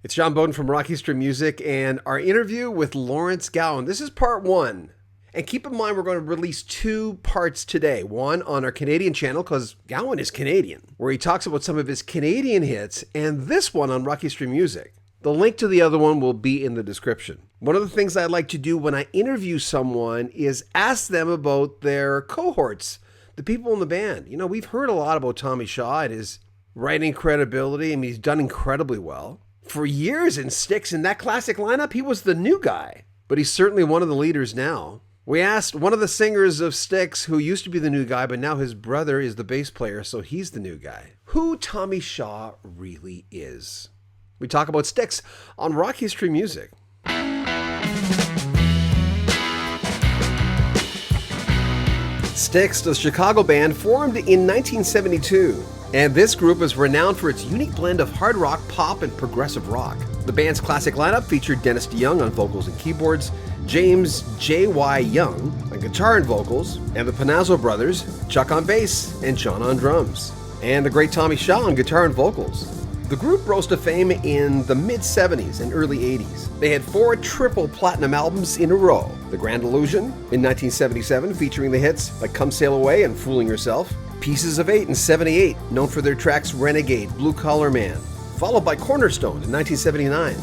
It's John Bowden from Rock History Music and our interview with Lawrence Gowan. This is part one. And keep in mind, we're going to release two parts today. One on our Canadian channel, because Gowan is Canadian, where he talks about some of his Canadian hits, and this one on Rock History Music. The link to the other one will be in the description. One of the things I like to do when I interview someone is ask them about their cohorts, the people in the band. You know, we've heard a lot about Tommy Shaw and his writing credibility. I mean, he's done incredibly well. For years in Styx, in that classic lineup, he was the new guy, but he's certainly one of the leaders now. We asked one of the singers of Styx, who used to be the new guy, but now his brother is the bass player, so he's the new guy, who Tommy Shaw really is. We talk about Styx on Rock History Music. Styx, the Chicago band, formed in 1972. And this group is renowned for its unique blend of hard rock, pop, and progressive rock. The band's classic lineup featured Dennis DeYoung on vocals and keyboards, James J.Y. Young on guitar and vocals, and the Panazzo brothers, Chuck on bass and John on drums, and the great Tommy Shaw on guitar and vocals. The group rose to fame in the mid-70s and early 80s. They had 4 triple platinum albums in a row. The Grand Illusion in 1977, featuring the hits like Come Sail Away and Fooling Yourself. Pieces of 8 in 78, known for their tracks Renegade, Blue Collar Man, followed by Cornerstone in 1979.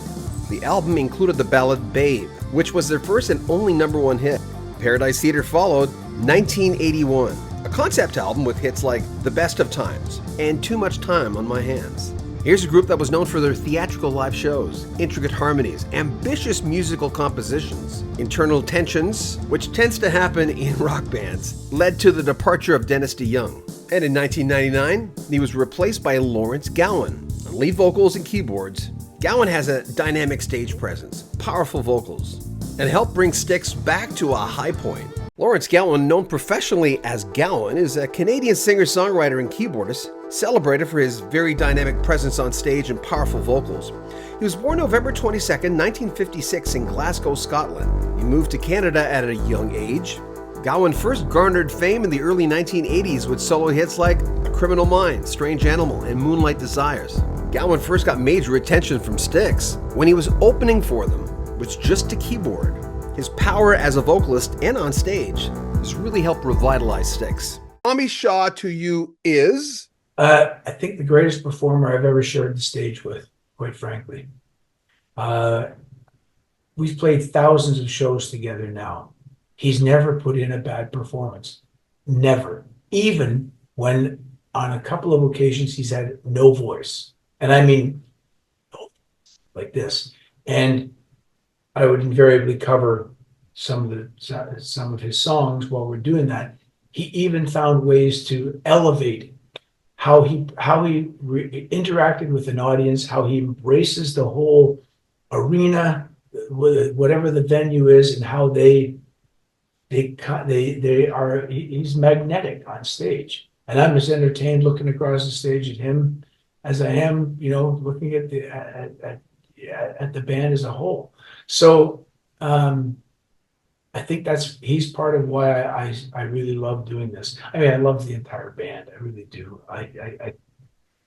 The album included the ballad Babe, which was their first and only #1 hit. Paradise Theater followed 1981, a concept album with hits like The Best of Times and Too Much Time on My Hands. Here's a group that was known for their theatrical live shows, intricate harmonies, ambitious musical compositions. Internal tensions, which tends to happen in rock bands, led to the departure of Dennis DeYoung. And in 1999, he was replaced by Lawrence Gowan on lead vocals and keyboards. Gowan has a dynamic stage presence, powerful vocals, and helped bring Styx back to a high point. Lawrence Gowan, known professionally as Gowan, is a Canadian singer-songwriter and keyboardist, celebrated for his very dynamic presence on stage and powerful vocals. He was born November 22nd, 1956 in Glasgow, Scotland. He moved to Canada at a young age. Gowan first garnered fame in the early 1980s with solo hits like A Criminal Mind, Strange Animal, and Moonlight Desires. Gowan first got major attention from Styx when he was opening for them with just a keyboard. His power as a vocalist and on stage has really helped revitalize Styx. Tommy Shaw to you is? I think the greatest performer I've ever shared the stage with, quite frankly. We've played thousands of shows together now. He's never put in a bad performance. Never. Even when on a couple of occasions he's had no voice. And I mean, like this. And I would invariably cover some of his songs while we're doing that. He even found ways to elevate how he interacted with an audience, how he embraces the whole arena, whatever the venue is, and how they are. He's magnetic on stage, and I'm as entertained looking across the stage at him as I am, looking at the band as a whole. So I think he's part of why I really love doing this. I mean, I love the entire band. I really do.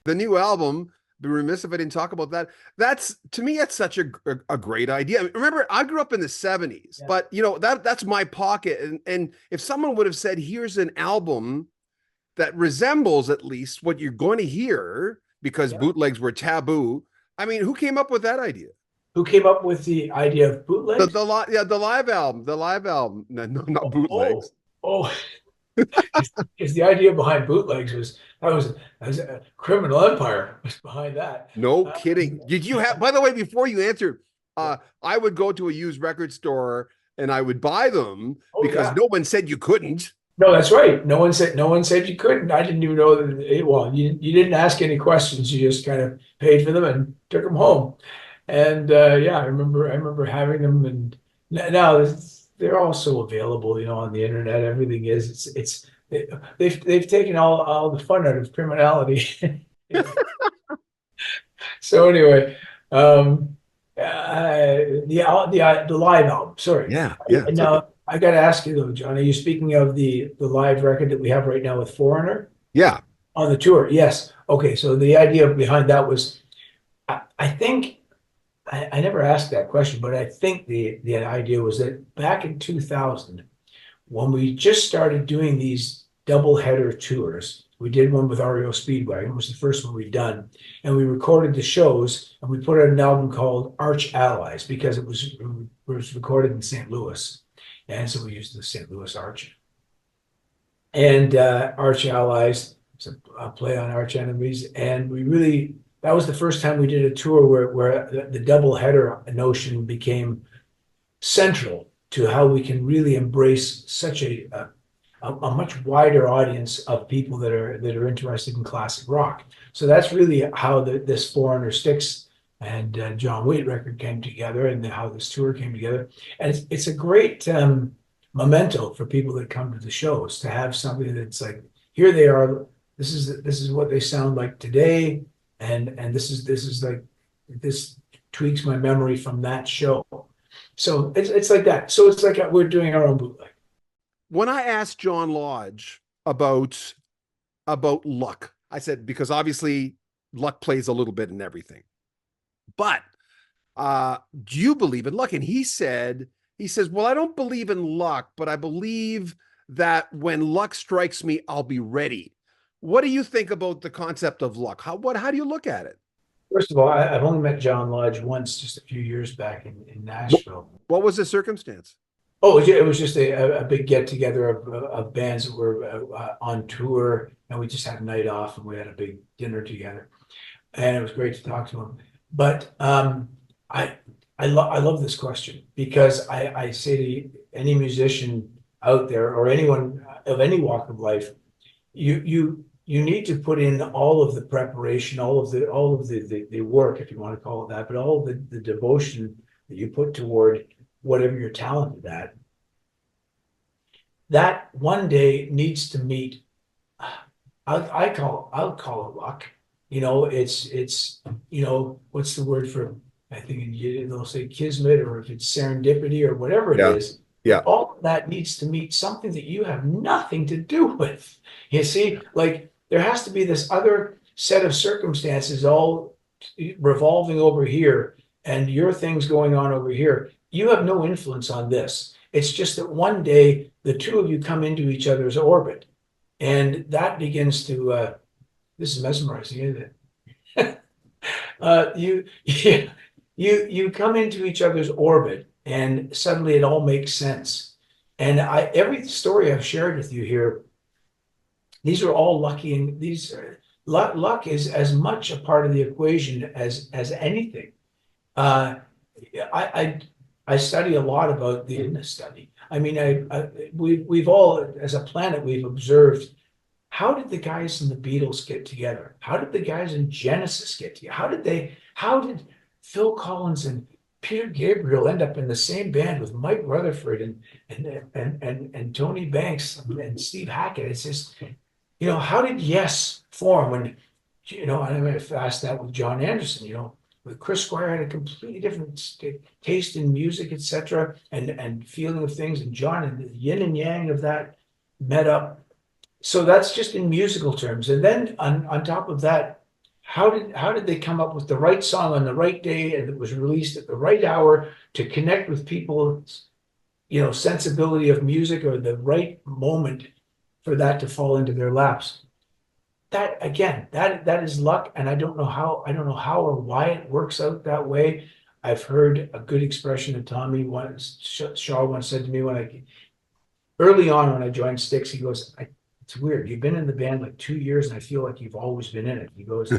The new album, be remiss if I didn't talk about that. To me, that's such a great idea. I mean, remember, I grew up in the 70s, yeah. But that's my pocket. And if someone would have said, here's an album that resembles at least what you're going to hear, because bootlegs were taboo. I mean, who came up with that idea? Who came up with the idea of bootlegs? The live album. No, not bootlegs. Because the idea behind bootlegs was a criminal empire was behind that. No kidding. Did you have? By the way, before you answer, I would go to a used record store and I would buy them because no one said you couldn't. No, that's right. No one said you couldn't. I didn't even know that. Well, you didn't ask any questions. You just kind of paid for them and took them home. And I remember having them, and now they're also available, on the internet. Everything is. They've taken all the fun out of criminality. So anyway, the live album. Sorry. Yeah. Now I got to ask you though, John. Are you speaking of the live record that we have right now with Foreigner? Yeah. On the tour, yes. Okay, so the idea behind that was, I think I never asked that question, but I think the idea was that back in 2000, when we just started doing these double header tours, we did one with REO Speedwagon. It was the first one we'd done. And we recorded the shows and we put out an album called Arch Allies because it was recorded in St. Louis. And so we used the St. Louis Arch. And Arch Allies, so a play on Arch Enemies. And that was the first time we did a tour where the double header notion became central to how we can really embrace such a much wider audience of people that are interested in classic rock. So that's really how this Foreigner Styx and John Waite record came together, and how this tour came together. And it's a great memento for people that come to the shows to have something that's like, here they are. This is what they sound like today, and this is like, this tweaks my memory from that show. So it's like that. So it's like we're doing our own bootleg. When I asked John Lodge about luck, I said, because obviously luck plays a little bit in everything, but do you believe in luck? And he says, well, I don't believe in luck, but I believe that when luck strikes me, I'll be ready. What do you think about the concept of luck? How do you look at it? First of all, I've only met John Lodge once, just a few years back in Nashville. What was the circumstance? Oh, it was just a big get together of bands that were on tour, and we just had a night off and we had a big dinner together, and it was great to talk to him. But I love this question, because I say to any musician out there, or anyone of any walk of life, you need to put in all of the preparation, all of the work, if you want to call it that, but all of the devotion that you put toward whatever you're talented at. That one day needs to meet, I'll call it luck. It's what's the word for, I think they'll say kismet, or if it's serendipity or whatever it is. Yeah. All of that needs to meet something that you have nothing to do with. You see, like, there has to be this other set of circumstances all revolving over here, and your things going on over here. You have no influence on this. It's just that one day the two of you come into each other's orbit, and that begins to this is mesmerizing, isn't it? You come into each other's orbit, and suddenly it all makes sense. And every story I've shared with you here, these are all lucky, and luck is as much a part of the equation as anything. I study a lot about the illness study. I mean, we've all, as a planet, we've observed, how did the guys in the Beatles get together? How did the guys in Genesis get together? How did Phil Collins and Peter Gabriel end up in the same band with Mike Rutherford and Tony Banks and Steve Hackett? It's just, how did Yes form when, and I'm going to ask that with John Anderson, with Chris Squire had a completely different taste in music, etc., and feeling of things, and John, and the yin and yang of that met up. So that's just in musical terms. And then on top of that, how did they come up with the right song on the right day, and it was released at the right hour to connect with people's sensibility of music, or the right moment for that to fall into their laps? That, again, that is luck, and I don't know how or why it works out that way. I've heard a good expression of Tommy once. Shaw once said to me early on when I joined Styx, he goes, "It's weird. You've been in the band like 2 years, and I feel like you've always been in it." He goes,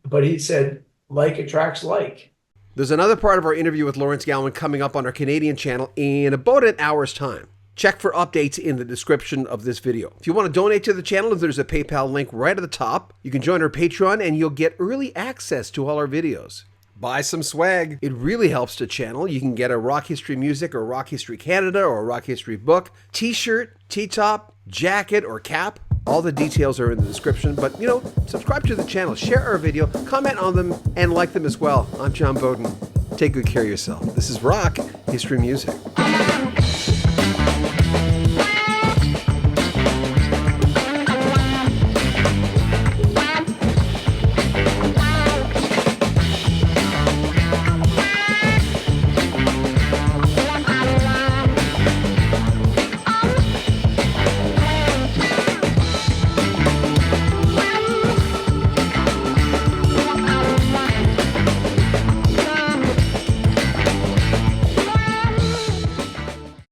but he said, like attracts like. There's another part of our interview with Lawrence Gowan coming up on our Canadian channel in about an hour's time. Check for updates in the description of this video. If you want to donate to the channel, there's a PayPal link right at the top. You can join our Patreon, and you'll get early access to all our videos. Buy some swag. It really helps the channel. You can get a Rock History Music or Rock History Canada or a Rock History book, t-shirt, t-top, jacket, or cap. All the details are in the description, but subscribe to the channel, share our video, comment on them, and like them as well. I'm John Bowden. Take good care of yourself. This is Rock History Music.